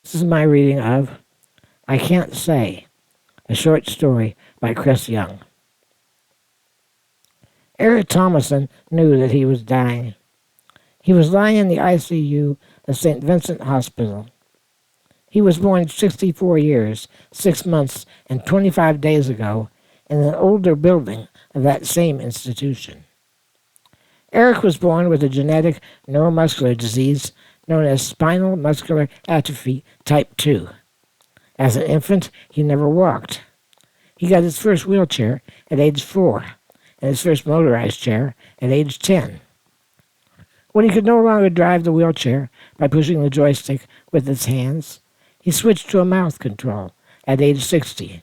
This is my reading of I Can't Say, a short story by Chris Young. Eric Thomason knew that he was dying. He was lying in the ICU of St. Vincent Hospital. He was born 64 years, 6 months, and 25 days ago in an older building of that same institution. Eric was born with a genetic neuromuscular disease known as spinal muscular atrophy type 2. As an infant, he never walked. He got his first wheelchair at age 4 and his first motorized chair at age 10. When he could no longer drive the wheelchair by pushing the joystick with his hands, he switched to a mouth control at age 60.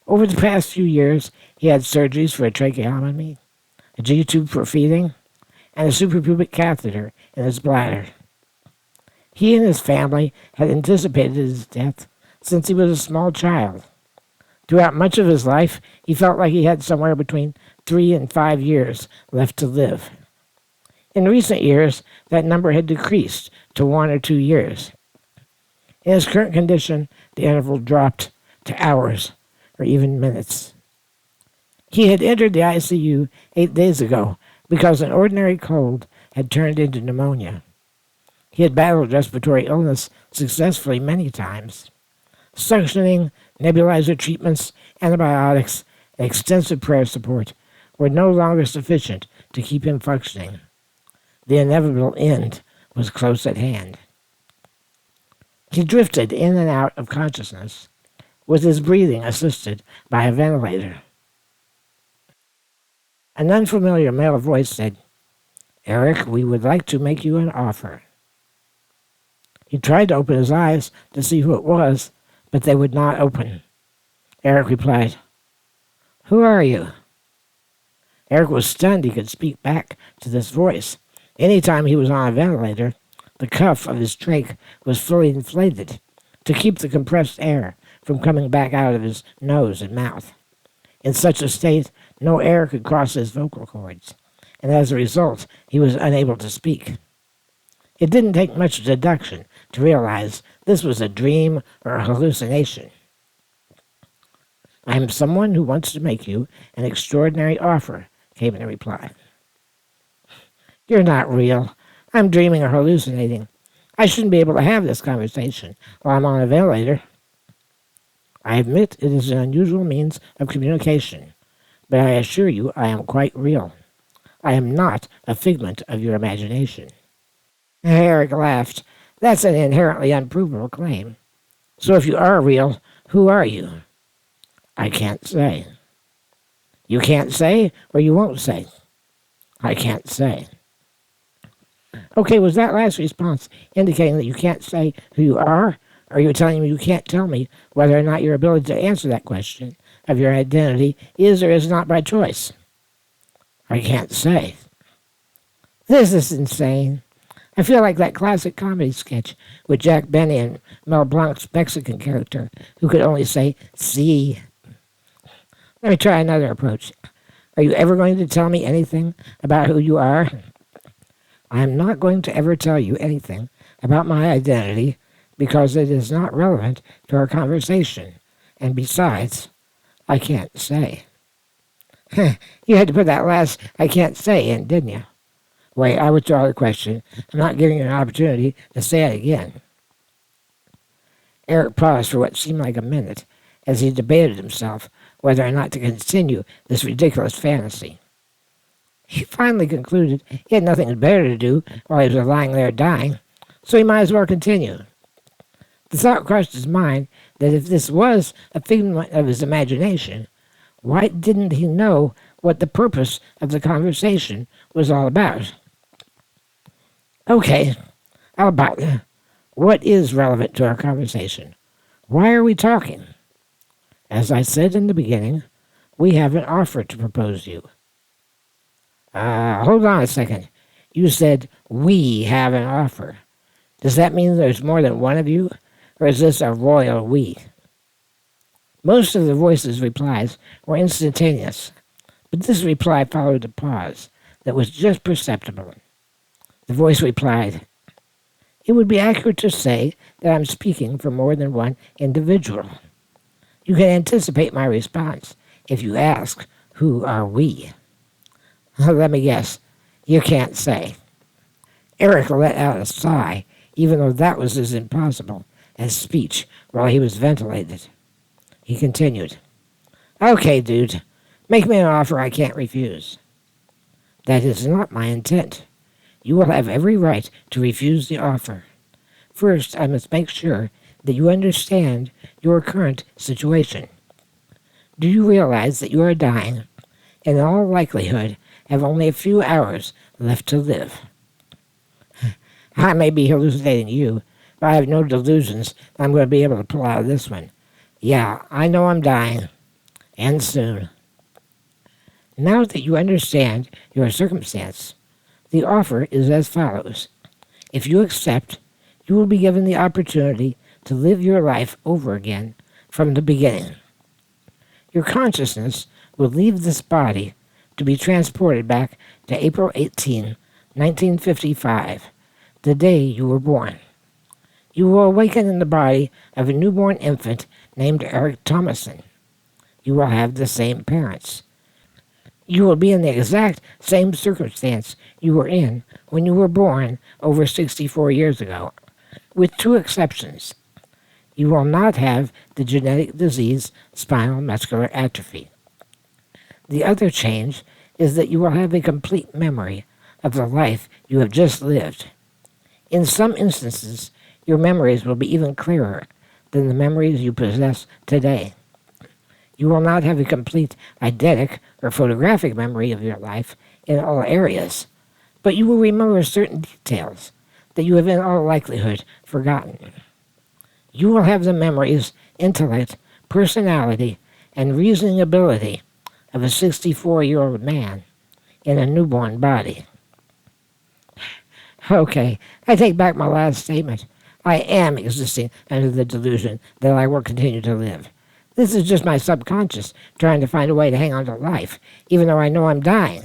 Over the past few years, he had surgeries for a tracheotomy, a G-tube for feeding, and a suprapubic catheter in his bladder. He and his family had anticipated his death since he was a small child. Throughout much of his life, he felt like he had somewhere between 3 and 5 years left to live. In recent years, that number had decreased to 1 or 2 years. In his current condition, the interval dropped to hours or even minutes. He had entered the ICU 8 days ago because an ordinary cold had turned into pneumonia. He had battled respiratory illness successfully many times. Suctioning, nebulizer treatments, antibiotics, and extensive prayer support were no longer sufficient to keep him functioning. The inevitable end was close at hand. He drifted in and out of consciousness, with his breathing assisted by a ventilator. An unfamiliar male voice said, "Eric, we would like to make you an offer." He tried to open his eyes to see who it was, but they would not open. Eric replied, "Who are you?" Eric was stunned he could speak back to this voice. Any time he was on a ventilator, the cuff of his trach was fully inflated to keep the compressed air from coming back out of his nose and mouth. In such a state, no air could cross his vocal cords, and as a result, he was unable to speak. It didn't take much deduction to realize this was a dream or a hallucination. "I am someone who wants to make you an extraordinary offer," came the reply. "You're not real. I'm dreaming or hallucinating. I shouldn't be able to have this conversation while I'm on a ventilator." "I admit it is an unusual means of communication, but I assure you I am quite real. I am not a figment of your imagination." Eric laughed. "That's an inherently unprovable claim. So if you are real, who are you?" "I can't say." "You can't say, or you won't say?" "I can't say." Okay, was that last response indicating that you can't say who you are? Or are you telling me you can't tell me whether or not your ability to answer that question of your identity is or is not by choice? "I can't say." This is insane. I feel like that classic comedy sketch with Jack Benny and Mel Blanc's Mexican character who could only say, "See." Let me try another approach. Are you ever going to tell me anything about who you are? "I am not going to ever tell you anything about my identity because it is not relevant to our conversation. And besides, I can't say." You had to put that last "I can't say" in, didn't you? Wait, I withdraw the question. I'm not giving you an opportunity to say it again. Eric paused for what seemed like a minute as he debated himself whether or not to continue this ridiculous fantasy. He finally concluded he had nothing better to do while he was lying there dying, so he might as well continue. The thought crossed his mind that if this was a figment of his imagination, why didn't he know what the purpose of the conversation was all about? Okay, how about what is relevant to our conversation? Why are we talking? As I said in the beginning, we have an offer to propose you. Hold on a second. You said we have an offer. Does that mean there's more than one of you? Or is this a royal we? Most of the voice's replies were instantaneous, but this reply followed a pause that was just perceptible. The voice replied, It would be accurate to say that I'm speaking for more than one individual. You can anticipate my response if you ask, who are we? Let me guess, you can't say. Eric let out a sigh, even though that was as impossible as speech while he was ventilated. He continued, Okay, dude, make me an offer I can't refuse. That is not my intent. You will have every right to refuse the offer. First, I must make sure that you understand your current situation. Do you realize that you are dying, and in all likelihood have only a few hours left to live? I may be hallucinating you, but I have no delusions that I'm going to be able to pull out of this one. Yeah, I know I'm dying, and soon. Now that you understand your circumstance, the offer is as follows. If you accept, you will be given the opportunity to live your life over again from the beginning. Your consciousness will leave this body to be transported back to April 18, 1955, the day you were born. You will awaken in the body of a newborn infant named Eric Thomason. You will have the same parents. You will be in the exact same circumstance you were in when you were born over 64 years ago, with two exceptions. You will not have the genetic disease spinal muscular atrophy. The other change is that you will have a complete memory of the life you have just lived. In some instances, your memories will be even clearer than the memories you possess today. You will not have a complete eidetic or photographic memory of your life in all areas, but you will remember certain details that you have in all likelihood forgotten. You will have the memories, intellect, personality, and reasoning ability of a 64-year-old man in a newborn body. Okay, I take back my last statement. I am existing under the delusion that I will continue to live. This is just my subconscious trying to find a way to hang on to life, even though I know I'm dying.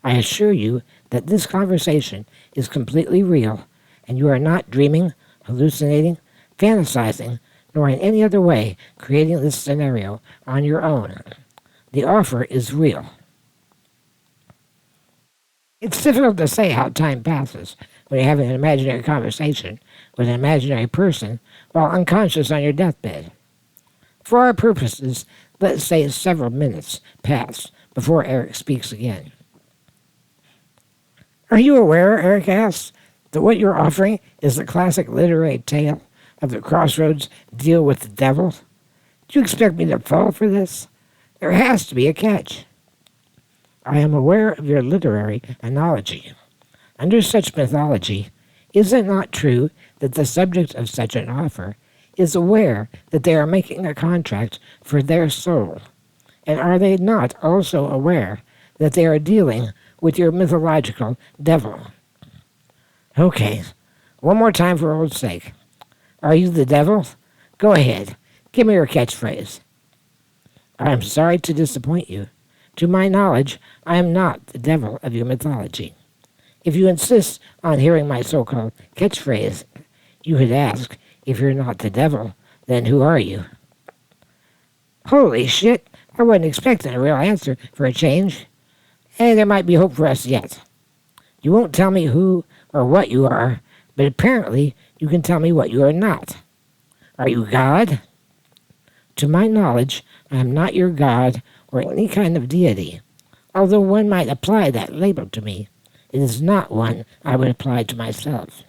I assure you that this conversation is completely real, and you are not dreaming, hallucinating, fantasizing, nor in any other way creating this scenario on your own. The offer is real. It's difficult to say how time passes when you're having an imaginary conversation with an imaginary person while unconscious on your deathbed. For our purposes, let's say several minutes pass before Eric speaks again. Are you aware, Eric asks, that what you're offering is the classic literary tale of the Crossroads deal with the devil? Do you expect me to fall for this? There has to be a catch. I am aware of your literary analogy. Under such mythology, is it not true that the subject of such an offer is aware that they are making a contract for their soul? And are they not also aware that they are dealing with your mythological devil? Okay, one more time for old sake. Are you the devil? Go ahead, give me your catchphrase. I am sorry to disappoint you. To my knowledge, I am not the devil of your mythology. If you insist on hearing my so-called catchphrase, you would ask, if you're not the devil, then who are you? Holy shit, I wasn't expecting a real answer for a change. Hey, there might be hope for us yet. You won't tell me who or what you are, but apparently you can tell me what you are not. Are you God? To my knowledge, I am not your God or any kind of deity. Although one might apply that label to me, it is not one I would apply to myself.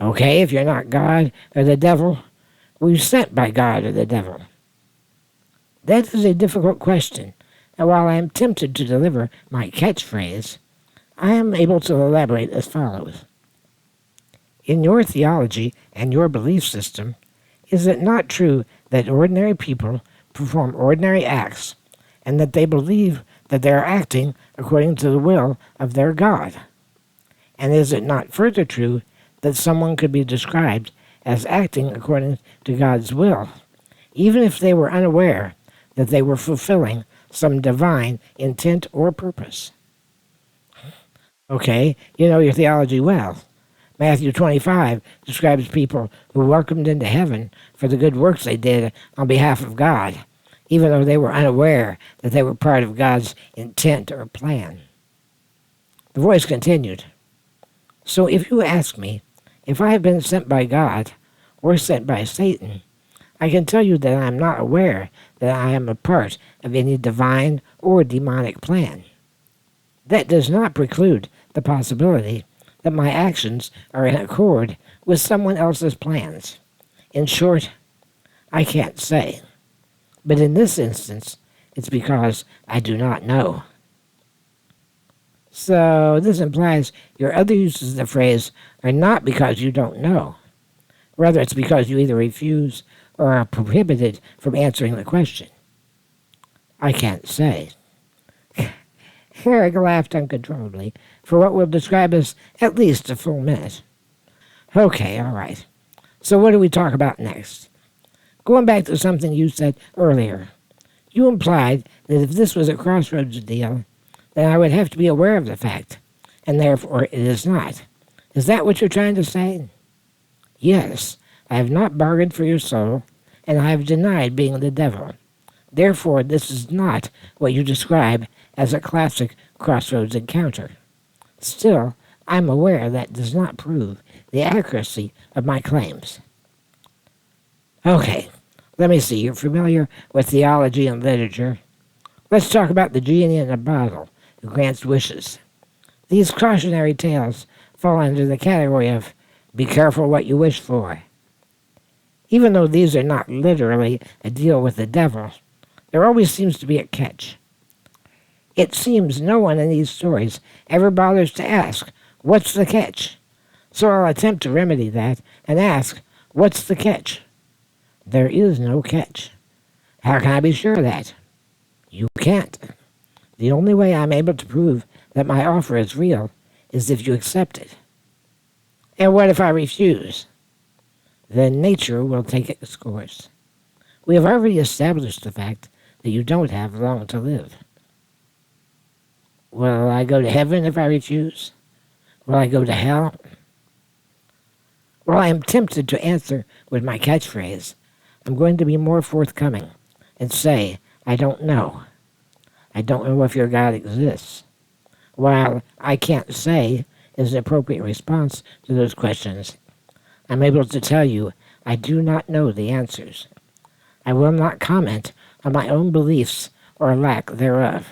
Okay, if you're not God or the devil, were you sent by God or the devil? That is a difficult question, and while I am tempted to deliver my catchphrase, I am able to elaborate as follows. In your theology and your belief system, is it not true that ordinary people perform ordinary acts, and that they believe that they are acting according to the will of their God? And is it not further true that someone could be described as acting according to God's will, even if they were unaware that they were fulfilling some divine intent or purpose? Okay, you know your theology well. Matthew 25 describes people who were welcomed into heaven for the good works they did on behalf of God, even though they were unaware that they were part of God's intent or plan. The voice continued, "So if you ask me if I have been sent by God or sent by Satan, I can tell you that I am not aware that I am a part of any divine or demonic plan. That does not preclude the possibility that my actions are in accord with someone else's plans. In short, I can't say. But in this instance, it's because I do not know." So this implies your other uses of the phrase are not because you don't know. Rather, it's because you either refuse or are prohibited from answering the question. I can't say. Eric laughed uncontrollably for what we'll describe as at least a full minute. Okay, all right. So what do we talk about next? Going back to something you said earlier. You implied that if this was a crossroads deal, then I would have to be aware of the fact, and therefore it is not. Is that what you're trying to say? Yes, I have not bargained for your soul, and I have denied being the devil. Therefore, this is not what you describe as a classic crossroads encounter. Still, I'm aware that does not prove the accuracy of my claims. Okay, let me see. You're familiar with theology and literature. Let's talk about the genie in a bottle who grants wishes. These cautionary tales fall under the category of be careful what you wish for. Even though these are not literally a deal with the devil, there always seems to be a catch. It seems no one in these stories ever bothers to ask, what's the catch? So I'll attempt to remedy that and ask, what's the catch? There is no catch. How can I be sure of that? You can't. The only way I'm able to prove that my offer is real is if you accept it. And what if I refuse? Then nature will take its course. We have already established the fact that you don't have long to live. Will I go to heaven if I refuse? Will I go to hell? Well, I am tempted to answer with my catchphrase. I'm going to be more forthcoming and say, I don't know. I don't know if your God exists. While I can't say is an appropriate response to those questions, I'm able to tell you I do not know the answers. I will not comment on my own beliefs or lack thereof.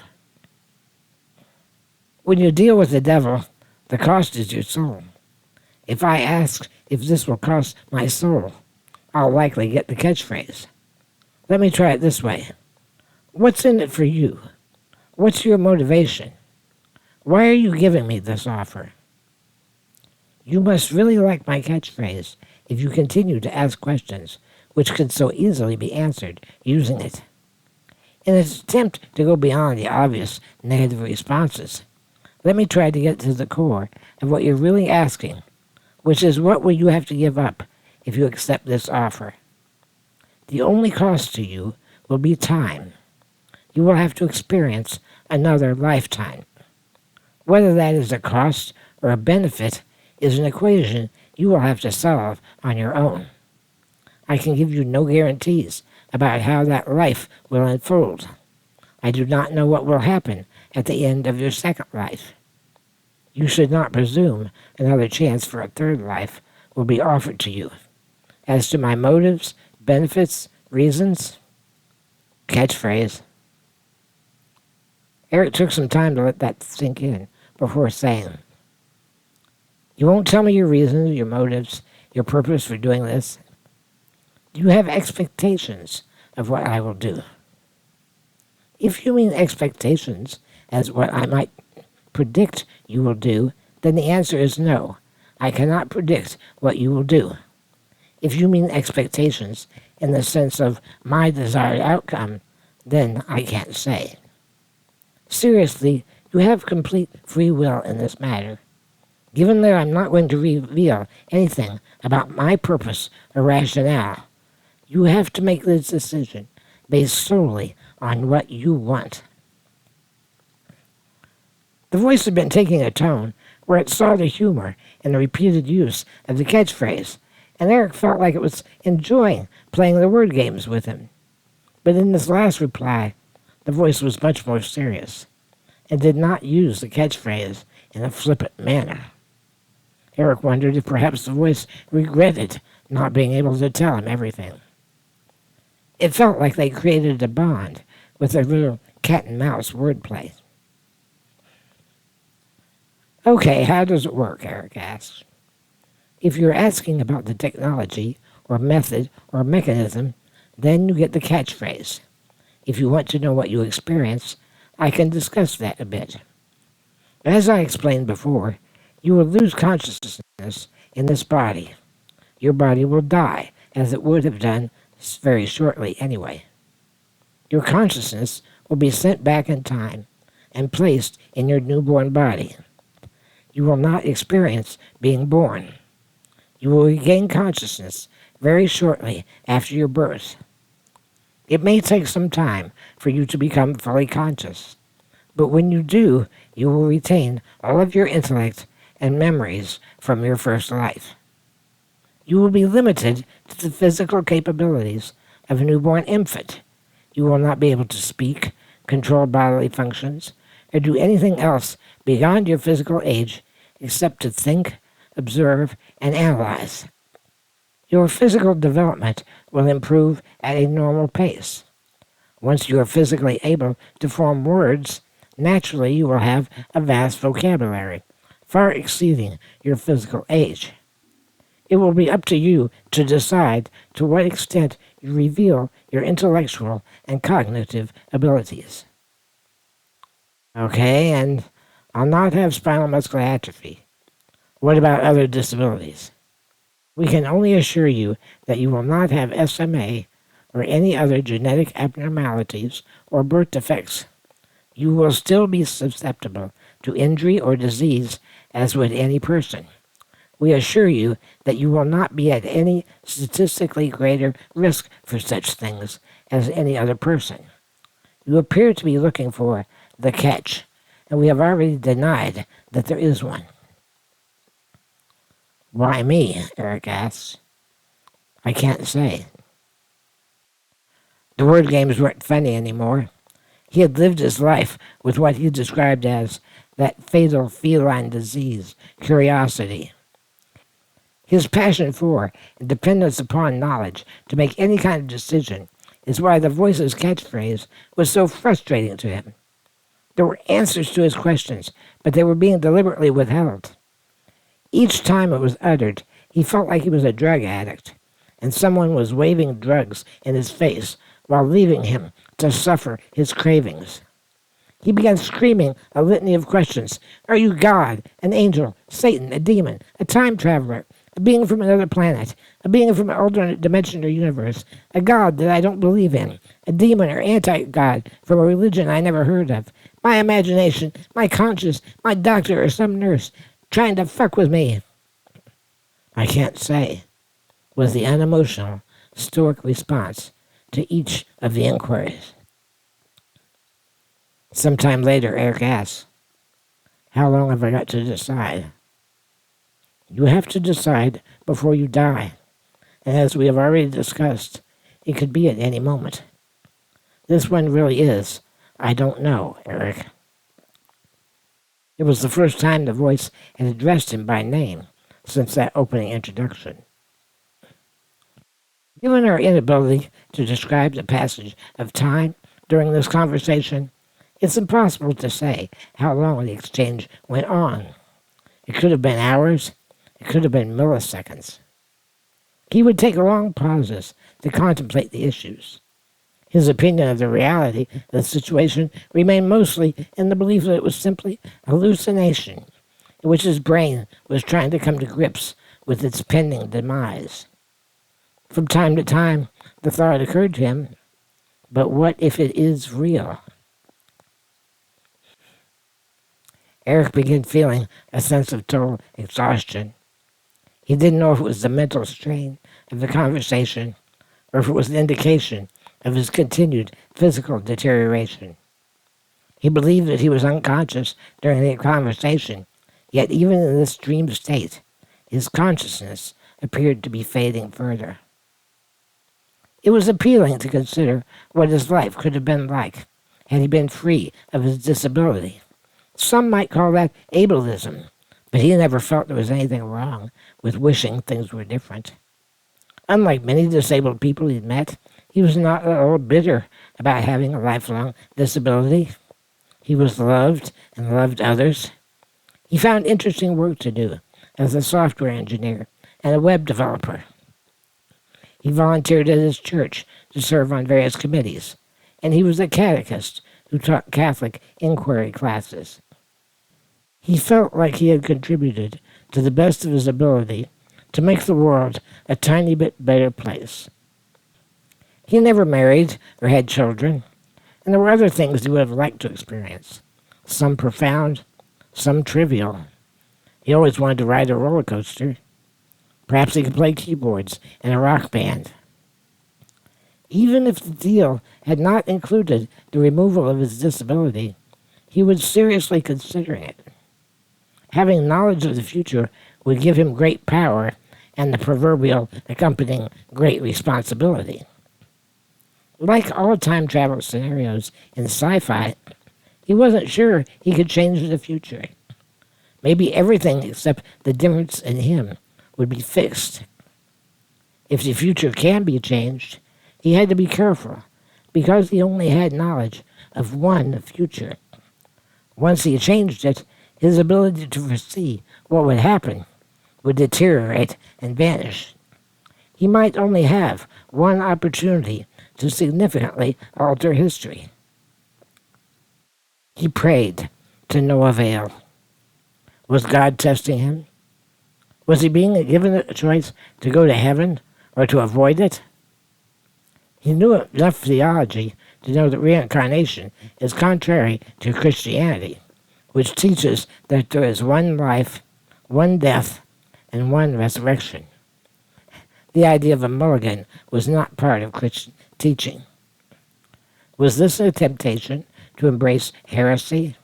When you deal with the devil, the cost is your soul. If I ask if this will cost my soul, I'll likely get the catchphrase. Let me try it this way. What's in it for you? What's your motivation? Why are you giving me this offer? You must really like my catchphrase if you continue to ask questions which can so easily be answered using it. In its attempt to go beyond the obvious negative responses, let me try to get to the core of what you're really asking, which is what will you have to give up if you accept this offer? The only cost to you will be time. You will have to experience another lifetime. Whether that is a cost or a benefit is an equation you will have to solve on your own. I can give you no guarantees about how that life will unfold. I do not know what will happen at the end of your second life. You should not presume another chance for a third life will be offered to you. As to my motives, benefits, reasons, catchphrase. Eric took some time to let that sink in before saying, You won't tell me your reasons, your motives, your purpose for doing this? Do you have expectations of what I will do? If you mean expectations as what I might predict you will do, then the answer is no. I cannot predict what you will do. If you mean expectations in the sense of my desired outcome, then I can't say. Seriously, you have complete free will in this matter. Given that I'm not going to reveal anything about my purpose or rationale, you have to make this decision based solely on what you want. The voice had been taking a tone where it saw the humor in the repeated use of the catchphrase, and Eric felt like it was enjoying playing the word games with him. But in this last reply, the voice was much more serious and did not use the catchphrase in a flippant manner. Eric wondered if perhaps the voice regretted not being able to tell him everything. It felt like they created a bond with their little cat and mouse wordplay. Okay, how does it work? Eric asked. If you're asking about the technology or method or mechanism, then you get the catchphrase. If you want to know what you experience, I can discuss that a bit. As I explained before, you will lose consciousness in this body. Your body will die, as it would have done very shortly anyway. Your consciousness will be sent back in time and placed in your newborn body. You will not experience being born. You will regain consciousness very shortly after your birth. It may take some time for you to become fully conscious, but when you do, you will retain all of your intellect and memories from your first life. You will be limited to the physical capabilities of a newborn infant. You will not be able to speak, control bodily functions, or do anything else beyond your physical age except to think, observe, and analyze. Your physical development will improve at a normal pace. Once you are physically able to form words, naturally you will have a vast vocabulary, far exceeding your physical age. It will be up to you to decide to what extent you reveal your intellectual and cognitive abilities. Okay, and I'll not have spinal muscular atrophy. What about other disabilities? We can only assure you that you will not have SMA or any other genetic abnormalities or birth defects. You will still be susceptible to injury or disease as would any person. We assure you that you will not be at any statistically greater risk for such things as any other person. You appear to be looking for the catch, and we have already denied that there is one. Why me? Eric asks. I can't say. The word games weren't funny anymore. He had lived his life with what he described as that fatal feline disease, curiosity. His passion for and dependence upon knowledge to make any kind of decision is why the voice's catchphrase was so frustrating to him. There were answers to his questions, but they were being deliberately withheld. Each time it was uttered, he felt like he was a drug addict, and someone was waving drugs in his face while leaving him to suffer his cravings. He began screaming a litany of questions. Are you God, an angel, Satan, a demon, a time traveler, a being from another planet, a being from an alternate dimension or universe, a God that I don't believe in, a demon or anti-God from a religion I never heard of, my imagination, my conscience, my doctor or some nurse trying to fuck with me? I can't say, was the unemotional, stoic response to each of the inquiries. Sometime later, Eric asked, how long have I got to decide? You have to decide before you die, and as we have already discussed, it could be at any moment. This one really is, I don't know, Eric. It was the first time the voice had addressed him by name since that opening introduction. Given our inability to describe the passage of time during this conversation, it's impossible to say how long the exchange went on. It could have been hours. It could have been milliseconds. He would take long pauses to contemplate the issues. His opinion of the reality of the situation remained mostly in the belief that it was simply a hallucination in which his brain was trying to come to grips with its pending demise. From time to time, the thought occurred to him, but what if it is real? Eric began feeling a sense of total exhaustion. He didn't know if it was the mental strain of the conversation or if it was an indication of his continued physical deterioration. He believed that he was unconscious during the conversation, yet even in this dream state, his consciousness appeared to be fading further. It was appealing to consider what his life could have been like had he been free of his disability. Some might call that ableism, but he never felt there was anything wrong with wishing things were different. Unlike many disabled people he'd met, he was not at all bitter about having a lifelong disability. He was loved and loved others. He found interesting work to do as a software engineer and a web developer. He volunteered at his church to serve on various committees, and he was a catechist who taught Catholic inquiry classes. He felt like he had contributed to the best of his ability to make the world a tiny bit better place. He never married or had children, and there were other things he would have liked to experience, some profound, some trivial. He always wanted to ride a roller coaster. Perhaps he could play keyboards in a rock band. Even if the deal had not included the removal of his disability, he was seriously considering it. Having knowledge of the future would give him great power and the proverbial accompanying great responsibility. Like all time travel scenarios in sci-fi, he wasn't sure he could change the future. Maybe everything except the difference in him would be fixed. If the future can be changed, he had to be careful, because he only had knowledge of one future. Once he changed it, his ability to foresee what would happen would deteriorate and vanish. He might only have one opportunity to significantly alter history. He prayed to no avail. Was God testing him? Was he being given a choice to go to heaven or to avoid it? He knew enough theology to know that reincarnation is contrary to Christianity, which teaches that there is one life, one death, and one resurrection. The idea of a mulligan was not part of Christian teaching. Was this a temptation to embrace heresy?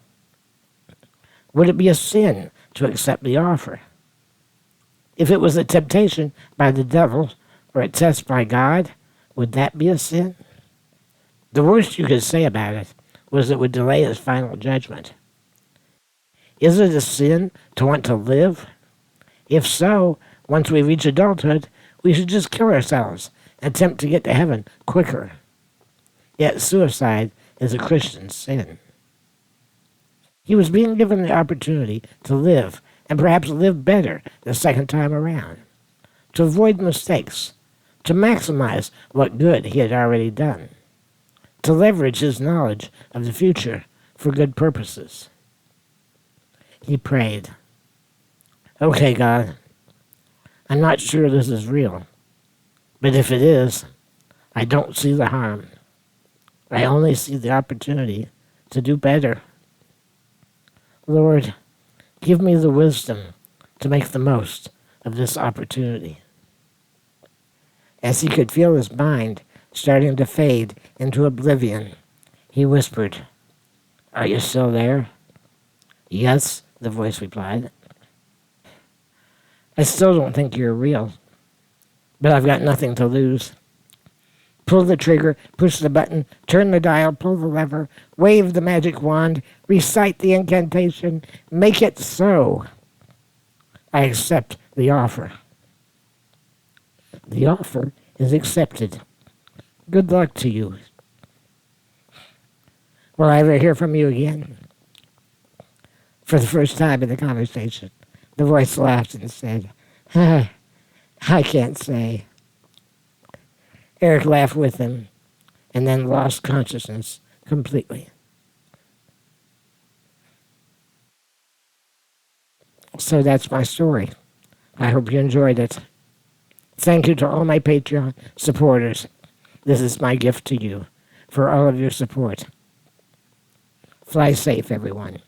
Would it be a sin to accept the offer? If it was a temptation by the devil or a test by God, would that be a sin? The worst you could say about it was it would delay his final judgment. Is it a sin to want to live? If so, once we reach adulthood, we should just kill ourselves and attempt to get to heaven quicker. Yet suicide is a Christian sin. He was being given the opportunity to live, and perhaps live better the second time around, to avoid mistakes, to maximize what good he had already done, to leverage his knowledge of the future for good purposes. He prayed, "Okay, God, I'm not sure this is real, but if it is, I don't see the harm. I only see the opportunity to do better. Lord, give me the wisdom to make the most of this opportunity." As he could feel his mind starting to fade into oblivion, he whispered, "Are you still there?" "Yes," the voice replied. "I still don't think you're real, but I've got nothing to lose. Pull the trigger, push the button, turn the dial, pull the lever, wave the magic wand, recite the incantation, make it so. I accept the offer." "The offer is accepted. Good luck to you. Will I ever hear from you again?" For the first time in the conversation, the voice laughed and said, "I can't say." Eric laughed with him and then lost consciousness completely. So that's my story. I hope you enjoyed it. Thank you to all my Patreon supporters. This is my gift to you for all of your support. Fly safe, everyone.